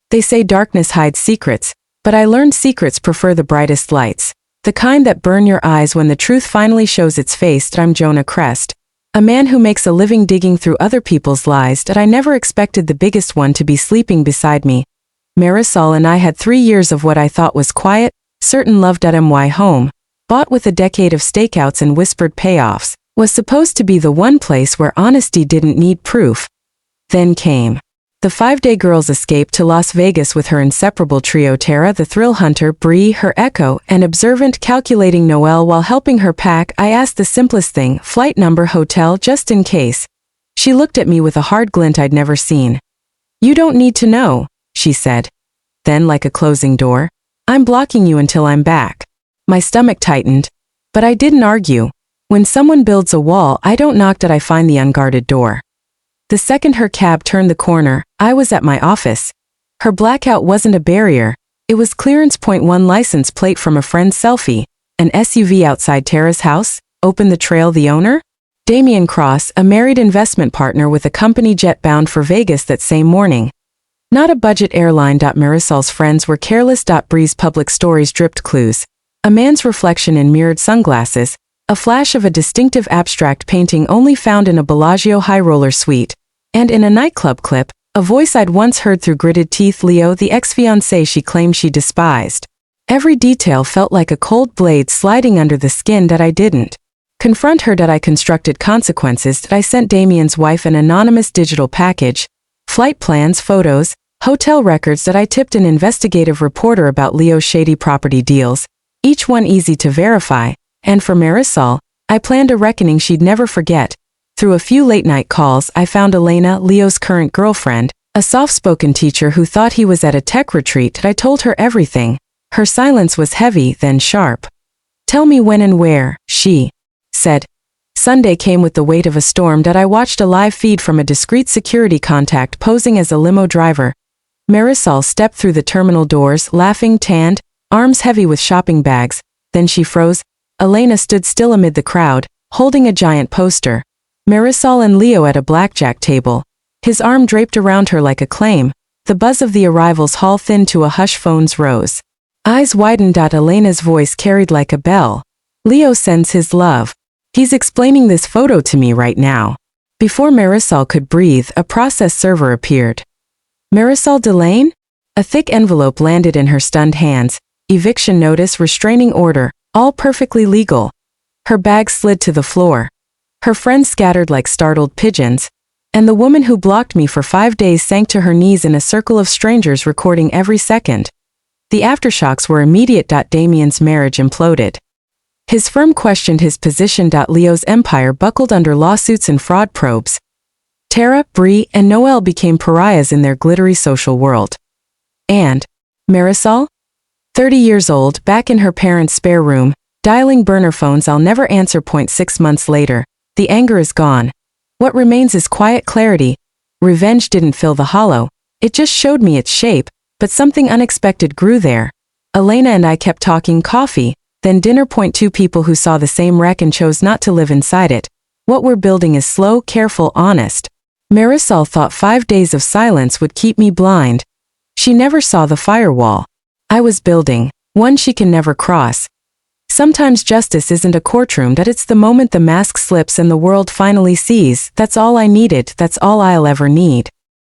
They say darkness hides secrets, but I learned secrets prefer the brightest lights. The kind that burn your eyes when the truth finally shows its face. I'm Jonah Crest, a man who makes a living digging through other people's lies. That I never expected the biggest one to be sleeping beside me. Marisol and I had 3 years of what I thought was quiet, certain love. My home, bought with a decade of stakeouts and whispered payoffs, was supposed to be the one place where honesty didn't need proof. Then came the 5-day girl's escape to Las Vegas with her inseparable trio: Tara, the thrill hunter; Bree, her echo and observant, calculating Noelle while helping her pack. I asked the simplest thing: flight number, hotel, just in case. She looked at me with a hard glint I'd never seen. "You don't need to know," she said. Then, like a closing door, "I'm blocking you until I'm back." My stomach tightened, but I didn't argue. When someone builds a wall, I don't knock. I find the unguarded door. The second her cab turned the corner, I was at my office. Her blackout wasn't a barrier. It was clearance. .1 license plate from a friend's selfie. An SUV outside Tara's house. Open the trail. The owner? Damian Cross, a married investment partner with a company jet bound for Vegas that same morning. Not a budget airline. Marisol's friends were careless. Bree's public stories dripped clues. A man's reflection in mirrored sunglasses. A flash of a distinctive abstract painting only found in a Bellagio high-roller suite. And in a nightclub clip, a voice I'd once heard through gritted teeth: Leo, the ex-fiancé she claimed she despised. Every detail felt like a cold blade sliding under the skin. I didn't confront her. I constructed consequences. I sent Damian's wife an anonymous digital package. Flight plans, photos, hotel records. I tipped an investigative reporter about Leo's shady property deals, each one easy to verify. And for Marisol, I planned a reckoning she'd never forget. Through a few late-night calls, I found Elena, Leo's current girlfriend, a soft-spoken teacher who thought he was at a tech retreat. I told her everything. Her silence was heavy, then sharp. "Tell me when and where," she said. Sunday came with the weight of a storm. I watched a live feed from a discreet security contact posing as a limo driver. Marisol stepped through the terminal doors, laughing, tanned, arms heavy with shopping bags. Then she froze. Elena stood still amid the crowd, holding a giant poster. Marisol and Leo at a blackjack table. His arm draped around her like a claim. The buzz of the arrivals hall thinned to a hush. Phones rose. Eyes widened. Elena's voice carried like a bell. "Leo sends his love. He's explaining this photo to me right now." Before Marisol could breathe, a process server appeared. "Marisol Delane?" A thick envelope landed in her stunned hands. Eviction notice, restraining order. All perfectly legal. Her bag slid to the floor. Her friends scattered like startled pigeons. And the woman who blocked me for 5 days sank to her knees in a circle of strangers recording every second. The aftershocks were immediate. Damian's marriage imploded. His firm questioned his position. Leo's empire buckled under lawsuits and fraud probes. Tara, Bree, and Noelle became pariahs in their glittery social world. And Marisol? 30 years old, back in her parents' spare room, dialing burner phones I'll never answer. 6 months later, the anger is gone. What remains is quiet clarity. Revenge didn't fill the hollow. It just showed me its shape, but something unexpected grew there. Elena and I kept talking, coffee, then dinner. 2 people who saw the same wreck and chose not to live inside it. What we're building is slow, careful, honest. Marisol thought 5 days of silence would keep me blind. She never saw the firewall I was building, one she can never cross. Sometimes justice isn't a courtroom. It's the moment the mask slips and the world finally sees. That's all I needed. That's all I'll ever need.